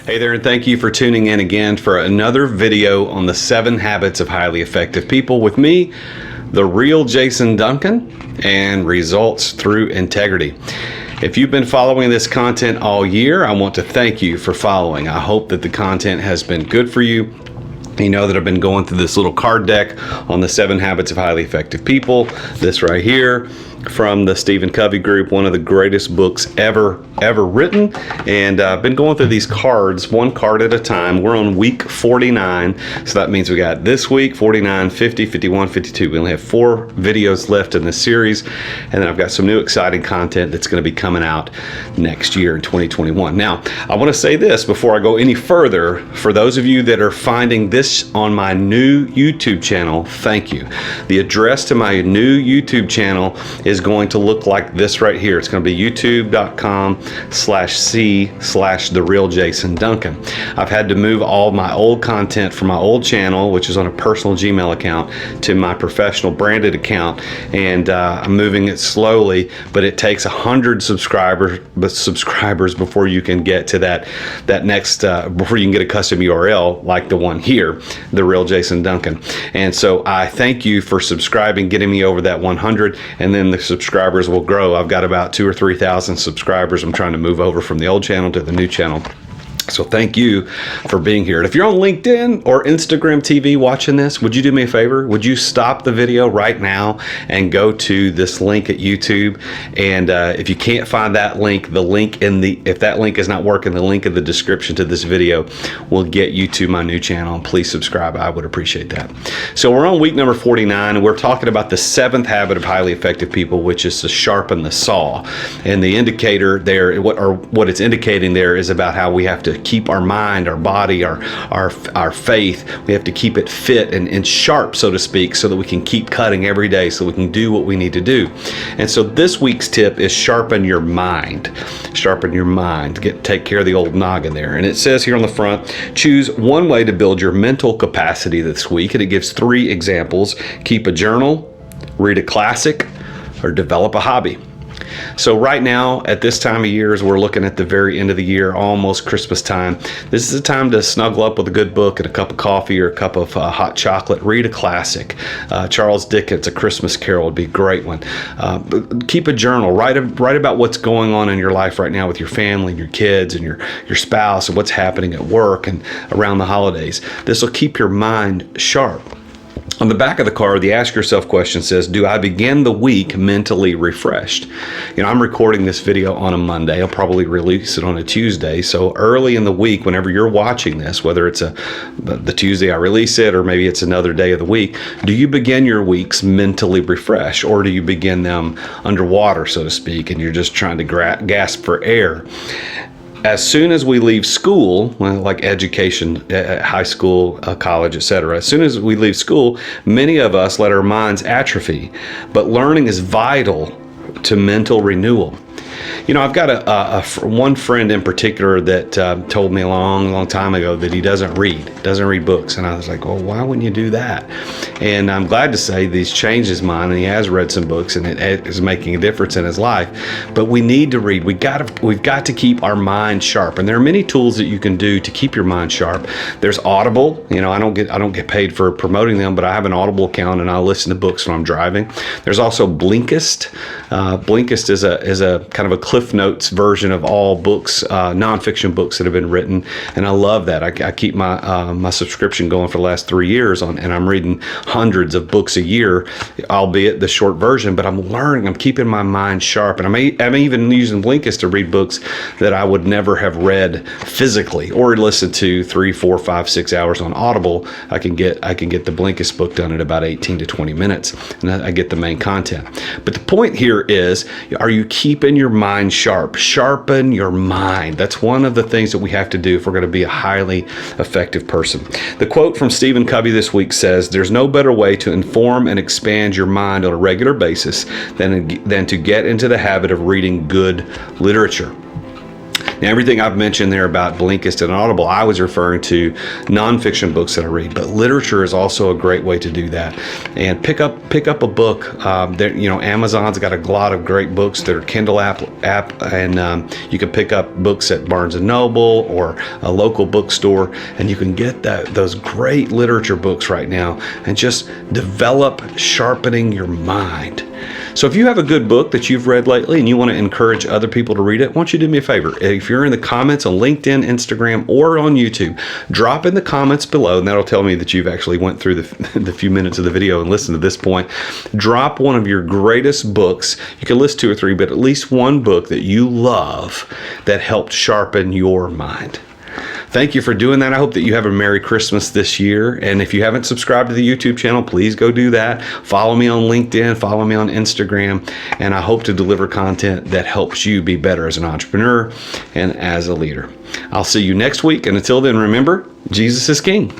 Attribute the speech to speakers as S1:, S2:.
S1: Hey there, and thank you for tuning in again for another video on the 7 Habits of Highly Effective People with me, the real Jason Duncan, and results through integrity. If you've been following this content all year, I want to thank you for following. I hope that the content has been good for you. You know that I've been going through this little card deck on the 7 Habits of Highly Effective People. This right here from the Covey group, one of the greatest books ever written. And I've been going through these cards, one card at a time. We're on week 49. So that means we got this week, 49, 50, 51, 52. We only have 4 videos left in this series. And then I've got some new exciting content that's going to be coming out next year in 2021. Now, I want to say this before I go any further. For those of you that are finding this on my new YouTube channel, thank you. The address to my new YouTube channel is going to look like this right here. It's going to be youtube.com/c/therealJasonDuncan. I've had to move all my old content from my old channel, which is on a personal Gmail account, to my professional branded account, and I'm moving it slowly, but it takes 100 subscribers before you can get to that next before you can get a custom URL like the one here, the real Jason Duncan. And so I thank you for subscribing, getting me over that 100, and then the subscribers will grow. I've got about 2,000 or 3,000 subscribers. I'm trying to move over from the old channel to the new channel. So thank you for being here. And if you're on LinkedIn or Instagram TV watching this, would you do me a favor? Would you stop the video right now and go to this link at YouTube? And if you can't find that link, if that link is not working, the link in the description to this video will get you to my new channel. And please subscribe. I would appreciate that. So we're on week number 49, and we're talking about the 7th habit of highly effective people, which is to sharpen the saw. And the indicator there, what it's indicating there, is about how we have to keep our mind, our body, our faith. We have to keep it fit and sharp, so to speak, so that we can keep cutting every day, so we can do what we need to do. And so this week's tip is sharpen your mind. Sharpen your mind. Take care of the old noggin there. And it says here on the front, choose one way to build your mental capacity this week. And it gives 3 examples: keep a journal, read a classic, or develop a hobby. So right now, at this time of year, as we're looking at the very end of the year, almost Christmas time, this is a time to snuggle up with a good book and a cup of coffee or a cup of hot chocolate. Read a classic. Charles Dickens, A Christmas Carol would be a great one. Keep a journal. Write about what's going on in your life right now with your family and your kids and your spouse, and what's happening at work and around the holidays. This will keep your mind sharp. On the back of the card, the ask yourself question says, do I begin the week mentally refreshed? You know, I'm recording this video on a Monday. I'll probably release it on a Tuesday. So early in the week, whenever you're watching this, whether it's the Tuesday I release it, or maybe it's another day of the week, do you begin your weeks mentally refreshed, or do you begin them underwater, so to speak, and you're just trying to gasp for air? As soon as we leave school, like education, high school, college, etc., as soon as we leave school, many of us let our minds atrophy. But learning is vital to mental renewal. You know, I've got one friend in particular that told me a long time ago that he doesn't read books. And I was like, well, why wouldn't you do that? And I'm glad to say that he's changed his mind, and he has read some books, and it is making a difference in his life. But we need to read. We've got to keep our mind sharp. And there are many tools that you can do to keep your mind sharp. There's Audible. You know, I don't get paid for promoting them, but I have an Audible account, and I'll listen to books when I'm driving. There's also Blinkist. Blinkist is a kind of a Cliff Notes version of all books, nonfiction books that have been written, and I love that. I keep my subscription going for the last 3 years and I'm reading hundreds of books a year, albeit the short version. But I'm learning. I'm keeping my mind sharp, and I'm even using Blinkist to read books that I would never have read physically or listened to 3, 4, 5, 6 hours on Audible. I can get the Blinkist book done in about 18 to 20 minutes, and I get the main content. But the point here is, are you keeping your mind sharp? Sharpen your mind. That's one of the things that we have to do if we're going to be a highly effective person. The quote from Covey this week says, there's no better way to inform and expand your mind on a regular basis than to get into the habit of reading good literature. Now, everything I've mentioned there about Blinkist and Audible, I was referring to nonfiction books that I read, but literature is also a great way to do that. And pick up a book. Amazon's got a lot of great books that are Kindle app, and you can pick up books at Barnes and Noble or a local bookstore, and you can get those great literature books right now and just develop sharpening your mind. So if you have a good book that you've read lately and you want to encourage other people to read it, why don't you do me a favor? If you're in the comments on LinkedIn, Instagram, or on YouTube, drop in the comments below, and that'll tell me that you've actually went through the few minutes of the video and listened to this point. Drop one of your greatest books. You can list 2 or 3, but at least one book that you love that helped sharpen your mind. Thank you for doing that. I hope that you have a Merry Christmas this year. And if you haven't subscribed to the YouTube channel, please go do that. Follow me on LinkedIn, follow me on Instagram, and I hope to deliver content that helps you be better as an entrepreneur and as a leader. I'll see you next week. And until then, remember, Jesus is King.